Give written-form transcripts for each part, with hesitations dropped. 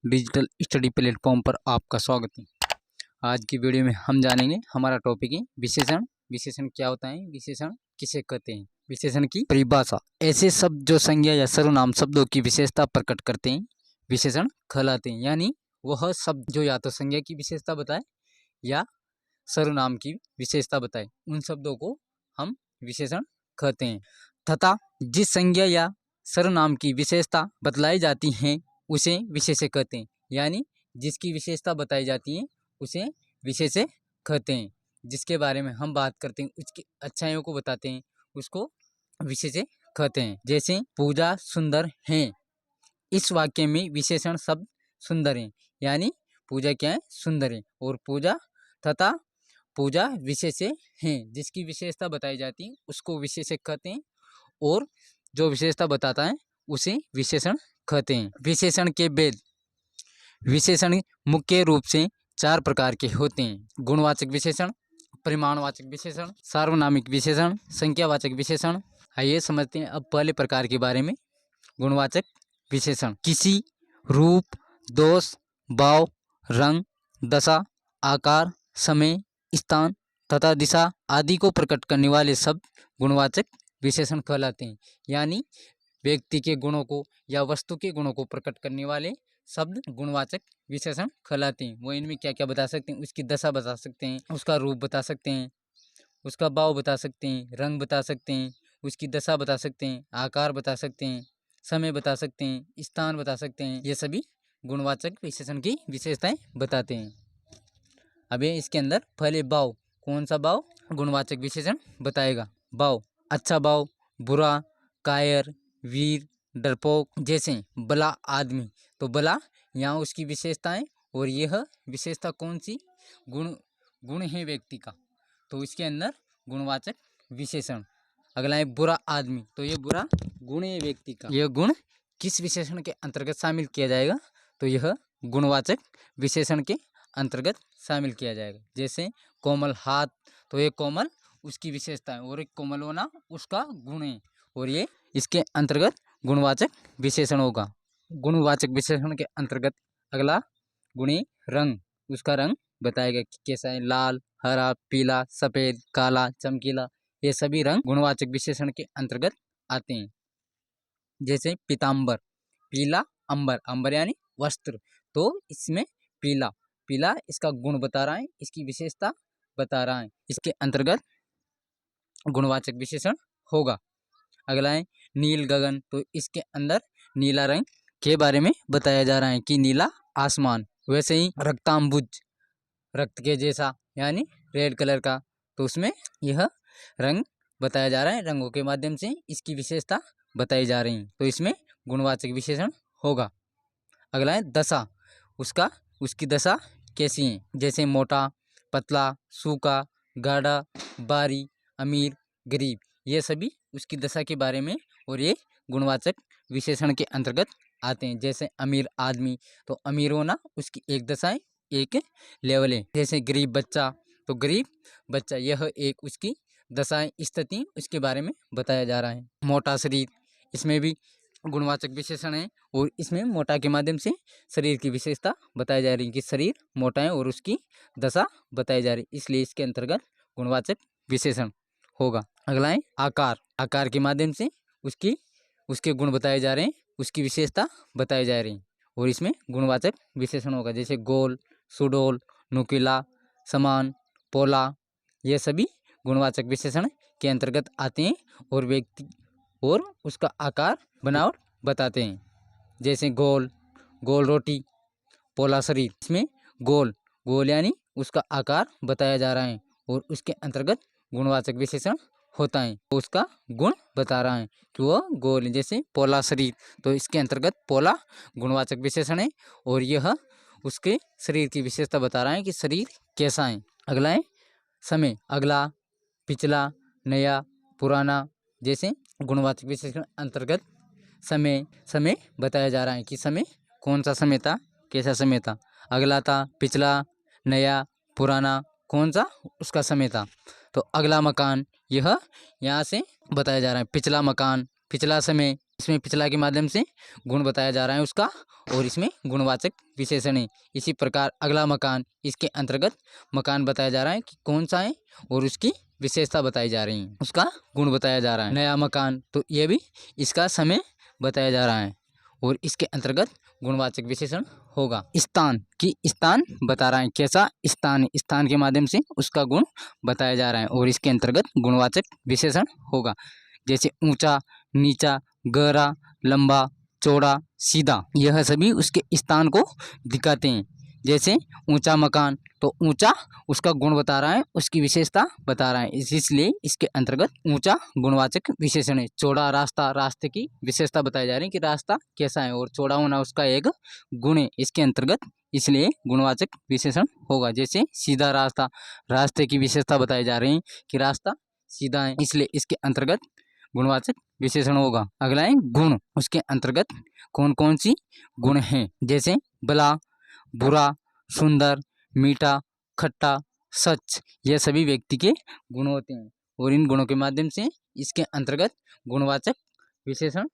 Digital study platform पर आपका स्वागत है। आज की वीडियो में हम जानेंगे, हमारा टॉपिक है विशेषण। विशेषण क्या होता है, विशेषण किसे कहते हैं, विशेषण की परिभाषा। ऐसे शब्द जो संज्ञा या सर्वनाम शब्दों की विशेषता प्रकट करते हैं विशेषण कहलाते हैं। यानी वह शब्द जो या तो संज्ञा की विशेषता बताए या सर्वनाम की विशेषता बताए, उन शब्दों को हम विशेषण कहते हैं। तथा जिस संज्ञा या सर्वनाम की विशेषता बतलाई जाती है उसे विशेष्य कहते हैं। यानी जिसकी विशेषता बताई जाती है उसे विशेष्य कहते हैं। जिसके बारे में हम बात करते हैं, उसकी अच्छाइयों को बताते हैं, उसको विशेष्य कहते हैं। जैसे पूजा सुंदर है, इस वाक्य में विशेषण शब्द सुंदर है। यानी पूजा क्या है, सुंदर है। और पूजा तथा पूजा विशेष्य है, जिसकी विशेषता बताई जाती है उसको विशेष्य कहते हैं। और जो विशेषता बताता है उसे विशेषण कहते हैं। विशेषण के भेद। विशेषण मुख्य रूप से 4 प्रकार के होते हैं: गुणवाचक विशेषण, परिमाणवाचक विशेषण, सार्वनामिक विशेषण, संख्यावाचक विशेषण। आइए समझते हैं अब पहले प्रकार के बारे में। गुणवाचक विशेषण किसी रूप, दोष, भाव, रंग, दशा, आकार, समय, स्थान तथा दिशा आदि को प्रकट करने वाले शब्द गुणवाचक विशेषण कहलाते हैं। यानी व्यक्ति के गुणों को या वस्तु के गुणों को प्रकट करने वाले शब्द गुणवाचक विशेषण कहलाते हैं। वो इनमें क्या क्या बता सकते हैं, उसकी दशा बता सकते हैं, उसका रूप बता सकते हैं, उसका भाव बता सकते हैं, रंग बता सकते हैं, उसकी दशा बता सकते हैं, आकार बता सकते हैं, समय बता सकते हैं, स्थान बता सकते हैं। ये सभी गुणवाचक विशेषण की विशेषताएं बताते हैं। अब इसके अंदर पहले भाव, कौन सा भाव गुणवाचक विशेषण बताएगा? भाव अच्छा भाव, बुरा, कायर, वीर, डरपोक। जैसे भला आदमी, तो भला यहाँ उसकी विशेषताएं, और यह विशेषता कौन सी? गुण है व्यक्ति का, तो इसके अंदर गुणवाचक विशेषण। अगला है बुरा आदमी, तो यह बुरा गुण है व्यक्ति का। यह गुण किस विशेषण के अंतर्गत शामिल किया जाएगा? तो यह गुणवाचक विशेषण के अंतर्गत शामिल किया जाएगा। जैसे कोमल हाथ, तो ये कोमल उसकी विशेषता है और एक कोमल होना उसका गुण है, और ये इसके अंतर्गत गुणवाचक विशेषण होगा। गुणवाचक विशेषण के अंतर्गत अगला गुण है रंग। उसका रंग बताएगा कि कैसा है, लाल, हरा, पीला, सफेद, काला, चमकीला। ये सभी रंग गुणवाचक विशेषण के अंतर्गत आते हैं। जैसे पीताम्बर, पीला अंबर, अंबर यानी वस्त्र, तो इसमें पीला, पीला इसका गुण बता रहा है, इसकी विशेषता बता रहा है, इसके अंतर्गत गुणवाचक विशेषण होगा। अगला है नील गगन, तो इसके अंदर नीला रंग के बारे में बताया जा रहा है कि नीला आसमान। वैसे ही रक्तांबुज, रक्त के जैसा यानी रेड कलर का, तो उसमें यह रंग बताया जा रहा है, रंगों के माध्यम से इसकी विशेषता बताई जा रही है, तो इसमें गुणवाचक विशेषण होगा। अगला है दशा, उसकी दशा कैसी है? जैसे मोटा, पतला, सूखा, गाढ़ा, बारी, अमीर, गरीब। ये सभी उसकी दशा के बारे में, और ये गुणवाचक विशेषण के अंतर्गत आते हैं। जैसे अमीर आदमी, तो अमीर होना उसकी एक दशा है, एक लेवल है। जैसे गरीब बच्चा, तो गरीब बच्चा यह एक उसकी दशाएं, स्थिति उसके बारे में बताया जा रहा है। मोटा शरीर, इसमें भी गुणवाचक विशेषण है, और इसमें मोटा के माध्यम से शरीर की विशेषता बताई जा रही है कि शरीर मोटा है और उसकी दशा बताई जा रही है, इसलिए इसके अंतर्गत गुणवाचक विशेषण होगा। अगला है आकार, आकार के माध्यम से उसके गुण बताए जा रहे हैं, उसकी विशेषता बताई जा रही है, और इसमें गुणवाचक विशेषण होगा। जैसे गोल, सुडौल, नुकीला, समान, पोला। ये सभी गुणवाचक विशेषण के अंतर्गत आते हैं, और व्यक्ति और उसका आकार बनावट बताते हैं। जैसे गोल, गोल रोटी, पोला शरीर, इसमें गोल यानी उसका आकार बताया जा रहा है, और उसके अंतर्गत गुणवाचक विशेषण होता है, तो उसका गुण बता रहा है कि वह गोल है। जैसे पोला शरीर, तो इसके अंतर्गत पोला गुणवाचक विशेषण है, और यह उसके शरीर की विशेषता बता रहा है कि शरीर कैसा है। अगला है समय, अगला, पिछला, नया, पुराना। जैसे गुणवाचक विशेषण अंतर्गत समय बताया जा रहा है कि समय कौन सा समय था, कैसा समय था। अगला था, पिछला, नया, पुराना, कौन सा उसका समय था। तो अगला मकान, यह यहाँ से बताया जा रहा है, पिछला मकान, पिछला समय, इसमें पिछला के माध्यम से गुण बताया जा रहा है उसका, और इसमें गुणवाचक विशेषण है। इसी प्रकार अगला मकान, इसके अंतर्गत मकान बताया जा रहा है कि कौन सा है और उसकी विशेषता बताई जा रही है, उसका गुण बताया जा रहा है। नया मकान, तो ये भी इसका समय बताया जा रहा है और इसके अंतर्गत गुणवाचक विशेषण होगा। स्थान की, स्थान बता रहा है कैसा स्थान है, स्थान के माध्यम से उसका गुण बताया जा रहा है और इसके अंतर्गत गुणवाचक विशेषण होगा। जैसे ऊंचा, नीचा, गहरा, लंबा, चौड़ा, सीधा, यह सभी उसके स्थान को दिखाते हैं। जैसे ऊंचा मकान, तो ऊंचा उसका गुण बता रहा है, उसकी विशेषता बता रहा है, इसलिए इसके अंतर्गत ऊंचा गुणवाचक विशेषण है। चौड़ा रास्ता, रास्ते की विशेषता बताई जा रही है कि रास्ता कैसा है और चौड़ा होना उसका एक गुण है इसके अंतर्गत, इसलिए गुणवाचक विशेषण होगा। जैसे सीधा रास्ता, रास्ते की विशेषता बताई जा रही है कि रास्ता सीधा है, इसलिए इसके अंतर्गत गुणवाचक विशेषण होगा। अगला है गुण, उसके अंतर्गत कौन कौन सी गुण हैं, जैसे भला, बुरा, सुंदर, मीठा, खट्टा, सच, ये सभी व्यक्ति के गुण होते हैं और इन गुणों के माध्यम से इसके अंतर्गत गुणवाचक विशेषण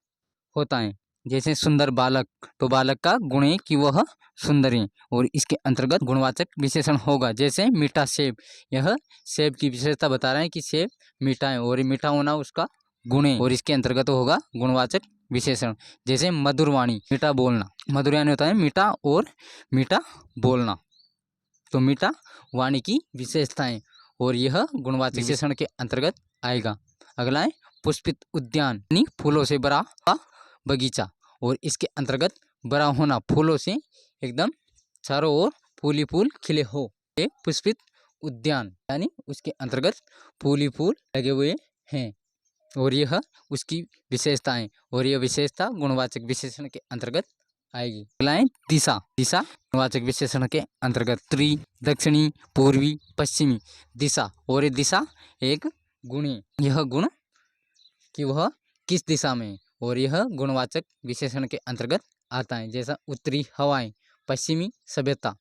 होता है। जैसे सुंदर बालक, तो बालक का गुण है कि वह सुंदर है और इसके अंतर्गत गुणवाचक विशेषण होगा। जैसे मीठा सेब, यह सेब की विशेषता बता रहा है कि सेब मीठा है और मीठा होना उसका गुण है और इसके अंतर्गत होगा गुणवाचक विशेषण। जैसे मधुर वाणी, मीठा बोलना, मधुर यानी होता है मीठा और मीठा बोलना, तो मीठा वाणी की विशेषताएं और यह गुणवाचक विशेषण के अंतर्गत आएगा। अगला है पुष्पित उद्यान, यानी फूलों से भरा बगीचा और इसके अंतर्गत भरा होना, फूलों से एकदम चारों ओर फूल ही फूल खिले हो, ये पुष्पित उद्यान, यानी उसके अंतर्गत फूल ही फूल लगे हुए हैं और यह उसकी विशेषताएं और यह विशेषता गुणवाचक विशेषण के अंतर्गत आएगी। अगला है दिशा, दिशा गुणवाचक विशेषण के अंतर्गत, उत्तरी, दक्षिणी, पूर्वी, पश्चिमी, दिशा, और ये दिशा एक गुण है, यह गुण कि वह किस दिशा में है और यह गुणवाचक विशेषण के अंतर्गत आता है। जैसा उत्तरी हवाएं, पश्चिमी सभ्यता,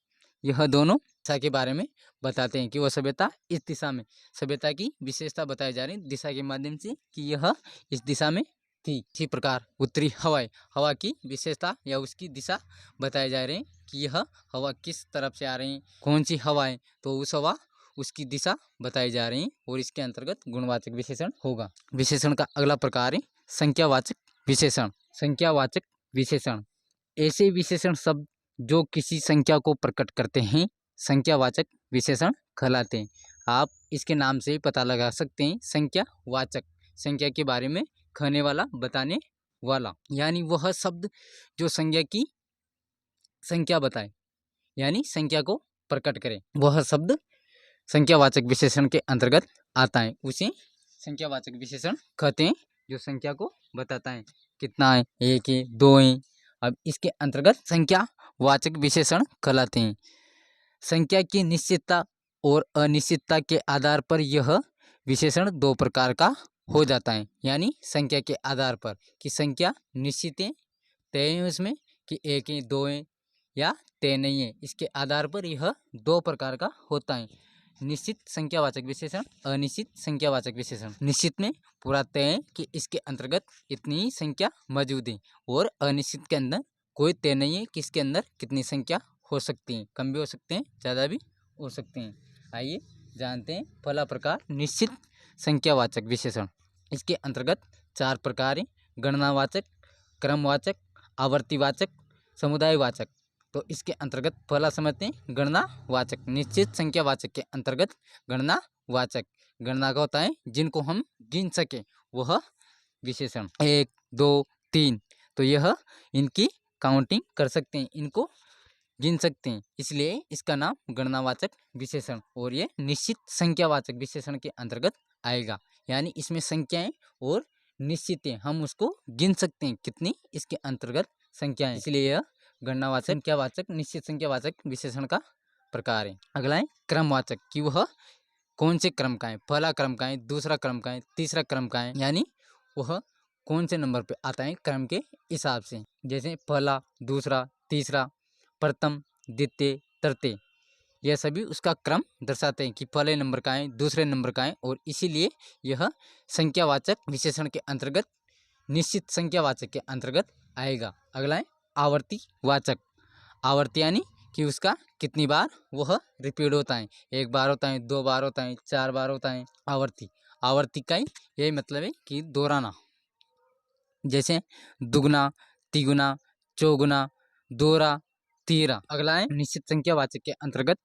यह दोनों दिशा के बारे में बताते हैं कि वह सभ्यता इस दिशा में, सभ्यता की विशेषता बताई जा रही है दिशा के माध्यम से कि यह इस दिशा में थी। इसी प्रकार उत्तरी हवाएं, हवा की विशेषता या उसकी दिशा बताई जा रही है कि यह हवा किस तरफ से आ रही है, कौन सी हवाएं, तो उस हवा उसकी दिशा बताई जा रही है और इसके अंतर्गत गुणवाचक विशेषण होगा। विशेषण का अगला प्रकार है संख्यावाचक विशेषण। संख्यावाचक विशेषण ऐसे विशेषण शब्द जो किसी संख्या को प्रकट करते हैं संख्यावाचक विशेषण कहलाते हैं। आप इसके नाम से ही पता लगा सकते हैं, संख्यावाचक, संख्या के बारे में कहने वाला, बताने वाला, यानी वह शब्द जो संख्या की संख्या बताए, यानी संख्या को प्रकट करे, वह शब्द संख्यावाचक विशेषण के अंतर्गत आता है, उसे संख्यावाचक विशेषण कहते हैं, जो संख्या को बताता है कितना है, 1 है, 2 है। अब इसके अंतर्गत संख्यावाचक विशेषण कहलाते हैं। संख्या की निश्चितता और अनिश्चितता के आधार पर यह विशेषण दो प्रकार का हो जाता है, यानी संख्या के आधार पर कि संख्या निश्चित है, तय है उसमें कि 1 है, 2 है या तय नहीं है, इसके आधार पर यह दो प्रकार का होता है, निश्चित संख्यावाचक विशेषण, अनिश्चित संख्यावाचक विशेषण। निश्चित में पूरा तय है कि इसके अंतर्गत इतनी ही संख्या मौजूद है और अनिश्चित के अंदर कोई तय नहीं है कि इसके अंदर कितनी संख्या हो सकती है, कम भी हो सकते हैं, ज़्यादा भी हो सकते हैं। आइए जानते हैं पहला प्रकार निश्चित संख्यावाचक विशेषण। इसके अंतर्गत 4 प्रकार हैं, गणनावाचक, क्रमवाचक, आवर्तीवाचक, समुदायवाचक। तो इसके अंतर्गत पहला समझते हैं गणनावाचक। निश्चित संख्यावाचक के अंतर्गत गणनावाचक, गणना का होता है जिनको हम गिन सके वह विशेषण, 1, 2, 3, तो यह इनकी काउंटिंग कर सकते हैं, इनको गिन सकते हैं, इसलिए इसका नाम गणनावाचक विशेषण। और ये निश्चित संख्यावाचक विशेषण के अंतर्गत आएगा, यानी इसमें संख्याएं और निश्चित है, हम उसको गिन सकते हैं कितनी इसके अंतर्गत संख्याएं, इसलिए यह गणनावाचक संख्यावाचक निश्चित संख्यावाचक विशेषण का प्रकार है। अगला है क्रमवाचक, कि वह कौन से क्रम का है, पहला क्रम का है, दूसरा क्रम का है, तीसरा क्रम का है, यानी वह कौन से नंबर पे आता है क्रम के हिसाब से। जैसे पहला, दूसरा, तीसरा, प्रथम, द्वितीय, तृतीय, यह सभी उसका क्रम दर्शाते हैं कि पहले नंबर का है, दूसरे नंबर का है, और इसीलिए यह संख्यावाचक विशेषण के अंतर्गत निश्चित संख्यावाचक के अंतर्गत आएगा। अगला है आवर्ती वाचक। आवर्ती यानी कि उसका कितनी बार वह रिपीट होता है, एक बार होता है, दो बार होता है, चार बार होता है। आवर्ती, आवर्ती का यही मतलब है कि दोहराना, जैसे दुगुना, तिगुना, चौगुना, दोहरा, तीरा। अगला है निश्चित संख्यावाचक के अंतर्गत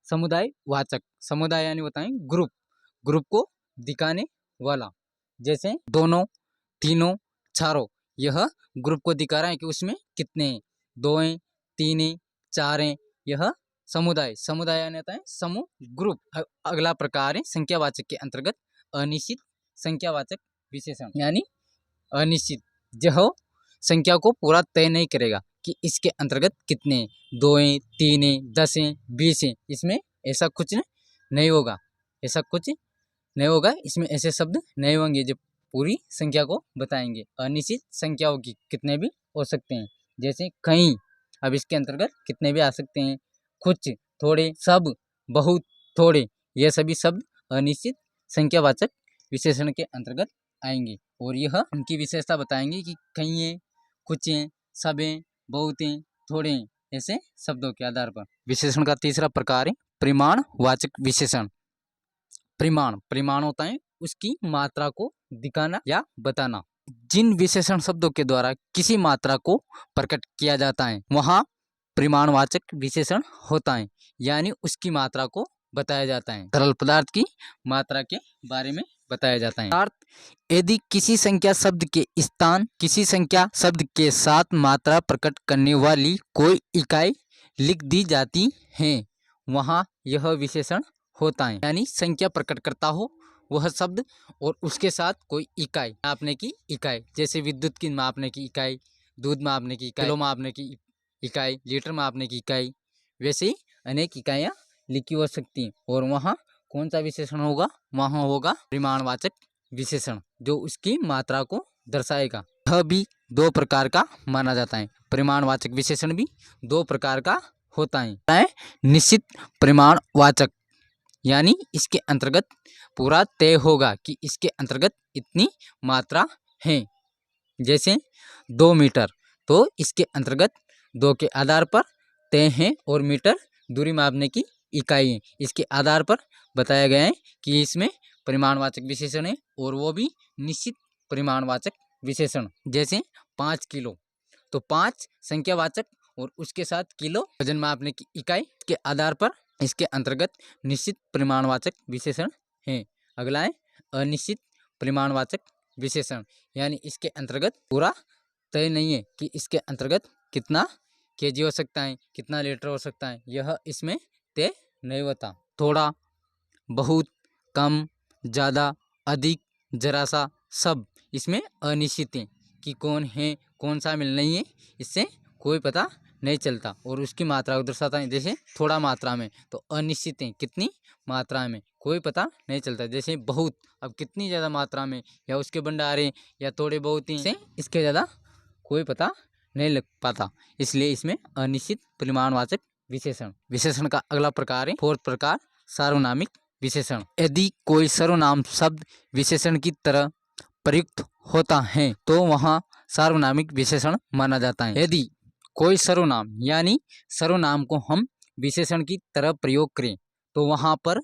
समुदाय वाचक। समुदाय यानी होता है ग्रुप, ग्रुप को दिखाने वाला, जैसे दोनों, तीनों, चारों। यह ग्रुप को दिखा रहा है कि उसमें कितने हैं, दो हैं, तीन हैं, चार हैं। यह समुदाय, समुदाय यानी होता है समूह, ग्रुप। अगला प्रकार है संख्यावाचक के अंतर्गत अनिश्चित संख्यावाचक विशेषण, यानी अनिश्चित, जो संख्या को पूरा तय नहीं करेगा कि इसके अंतर्गत कितने हैं, दो हैं, तीन हैं, 10 हैं, 20 हैं। इसमें ऐसा कुछ नहीं होगा, ऐसा कुछ नहीं होगा, इसमें ऐसे शब्द नहीं होंगे जो पूरी संख्या को बताएंगे। अनिश्चित संख्याओं की कितने भी हो सकते हैं, जैसे कहीं, अब इसके अंतर्गत कितने भी आ सकते हैं, कुछ, थोड़े, सब, बहुत, थोड़े। ये सभी शब्द अनिश्चित संख्यावाचक विशेषण के अंतर्गत आएंगे और यह उनकी विशेषता बताएंगे कि कहीं है, कुछ हैं, सब हैं, बहुत हैं, थोड़े हैं, ऐसे शब्दों के आधार पर। विशेषण का तीसरा प्रकार है परिमाणवाचक विशेषण। परिमाण, परिमाण होता है उसकी मात्रा को दिखाना या बताना। जिन विशेषण शब्दों के द्वारा किसी मात्रा को प्रकट किया जाता है वहाँ परिमाणवाचक विशेषण होता है, यानी उसकी मात्रा को बताया जाता है। तरल पदार्थ की मात्रा के बारे में बताया जाता है। अर्थात यदि किसी संख्या शब्द के स्थान किसी संख्या शब्द के साथ मात्रा प्रकट करने वाली कोई इकाई लिख दी जाती है वहाँ यह विशेषण होता है, यानी संख्या प्रकट करता हो वह शब्द और उसके साथ कोई इकाई, मापने की इकाई, जैसे विद्युत की मापने की इकाई, दूध मापने की इकाई, किलो मापने की इकाई, लीटर मापने की इकाई, वैसे ही अनेक इकाइयाँ लिखी हो सकती हैं। और वहाँ कौन सा विशेषण होगा, वहाँ होगा परिमाणवाचक विशेषण, जो उसकी मात्रा को दर्शाएगा। यह भी दो प्रकार का माना जाता है, परिमाणवाचक विशेषण भी दो प्रकार का होता है। निश्चित परिमाणवाचक, यानी इसके अंतर्गत पूरा तय होगा कि इसके अंतर्गत इतनी मात्रा है, जैसे 2 मीटर, तो इसके अंतर्गत 2 के आधार पर तय है और मीटर दूरी मापने की इकाई है। इसके आधार पर बताया गया है कि इसमें परिमाणवाचक विशेषण है और वो भी निश्चित परिमाणवाचक विशेषण। जैसे 5 किलो, तो 5 संख्यावाचक और उसके साथ किलो वजन मापने की इकाई के आधार पर इसके अंतर्गत निश्चित परिमाणवाचक विशेषण है। अगला है अनिश्चित परिमाणवाचक विशेषण, यानी इसके अंतर्गत पूरा तय नहीं है कि इसके अंतर्गत कितना केजी हो सकता है, कितना लीटर हो सकता है, यह इसमें तय नहीं होता। थोड़ा, बहुत, कम, ज़्यादा, अधिक, जरा सा, सब इसमें अनिश्चित है कि कौन है, कौन शामिल नहीं है, इससे कोई पता नहीं चलता और उसकी मात्रा को दर्शाता है। जैसे थोड़ा मात्रा में, तो अनिश्चित है कितनी मात्रा में, कोई पता नहीं चलता। जैसे बहुत, अब कितनी ज़्यादा मात्रा में, या उसके भंडारे, या थोड़े बहुत ही से, इसके ज़्यादा कोई पता नहीं लग पाता, इसलिए इसमें अनिश्चित परिमाणवाचक विशेषण। विशेषण का अगला प्रकार है फोर्थ प्रकार सार्वनामिक विशेषण। यदि कोई सर्वनाम शब्द विशेषण की तरह प्रयुक्त होता है तो वहाँ सार्वनामिक विशेषण माना जाता है। यदि कोई सर्वनाम यानी सर्वनाम को हम विशेषण की तरह प्रयोग करें तो वहाँ पर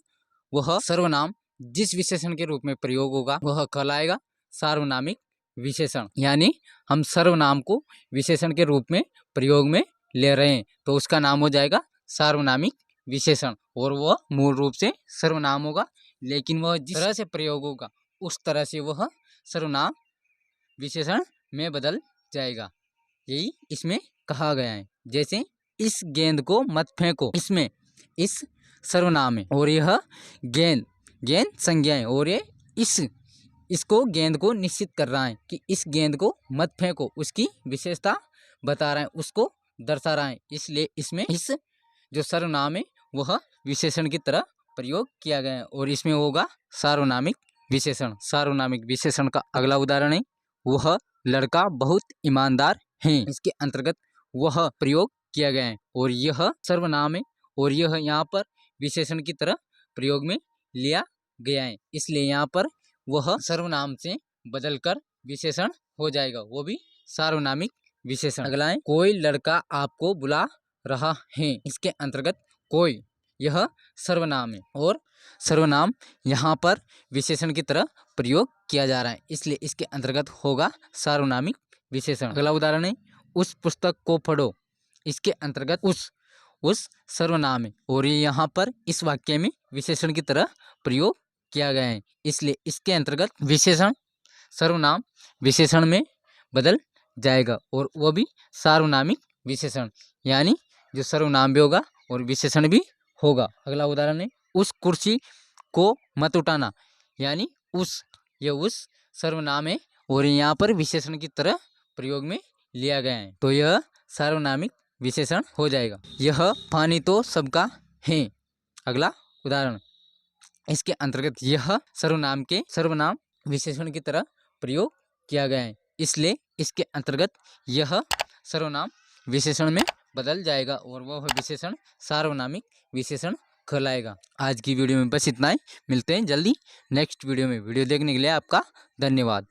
वह सर्वनाम जिस विशेषण के रूप में प्रयोग होगा वह कहलाएगा सार्वनामिक विशेषण। यानी हम सर्वनाम को विशेषण के रूप में प्रयोग में ले रहे हैं तो उसका नाम हो जाएगा सार्वनामिक विशेषण, और वह मूल रूप से सर्वनाम होगा, लेकिन वह जिस तरह से प्रयोग होगा उस तरह से वह सर्वनाम विशेषण में बदल जाएगा, यही इसमें कहा गया है। जैसे इस गेंद को मत फेंको, इसमें इस सर्वनाम है और यह गेंद, गेंद संज्ञा है और ये इसको गेंद को निश्चित कर रहा है कि इस गेंद को मत फेंको, उसकी विशेषता बता रहा है, उसको दर्शा रहा है, इसलिए इसमें इस जो सर्वनाम है वह विशेषण की तरह प्रयोग किया गया है और इसमें होगा सार्वनामिक विशेषण। सार्वनामिक विशेषण का अगला उदाहरण है वह लड़का बहुत ईमानदार है। इसके अंतर्गत वह प्रयोग किया गया है और यह सर्वनाम है और यह यहाँ पर विशेषण की तरह प्रयोग में लिया गया है, इसलिए यहाँ पर वह सर्वनाम से बदलकर विशेषण हो जाएगा, वो भी सार्वनामिक विशेषण। अगला है कोई लड़का आपको बुला रहा है। इसके अंतर्गत कोई यह सर्वनाम है और सर्वनाम यहाँ पर विशेषण की तरह प्रयोग किया जा रहा है, इसलिए इसके अंतर्गत होगा सार्वनामिक विशेषण। अगला उदाहरण है उस पुस्तक को पढ़ो। इसके अंतर्गत उस सर्वनाम है और ये यहाँ पर इस वाक्य में विशेषण की तरह प्रयोग किया गया है, इसलिए इसके अंतर्गत विशेषण सर्वनाम विशेषण में बदल जाएगा और वो भी सार्वनामिक विशेषण, यानी जो सर्वनाम भी होगा और विशेषण भी होगा। अगला उदाहरण है उस कुर्सी को मत उठाना, यानी ये उस सर्वनाम है और यहाँ पर विशेषण की तरह प्रयोग में लिया गया है, तो यह सार्वनामिक विशेषण हो जाएगा। यह पानी तो सबका है। अगला उदाहरण, इसके अंतर्गत यह सर्वनाम विशेषण की तरह प्रयोग किया गया है, इसलिए इसके अंतर्गत यह सर्वनाम विशेषण में बदल जाएगा और वह विशेषण सार्वनामिक विशेषण कहलाएगा। आज की वीडियो में बस इतना ही, मिलते हैं जल्दी नेक्स्ट वीडियो में। वीडियो देखने के लिए आपका धन्यवाद।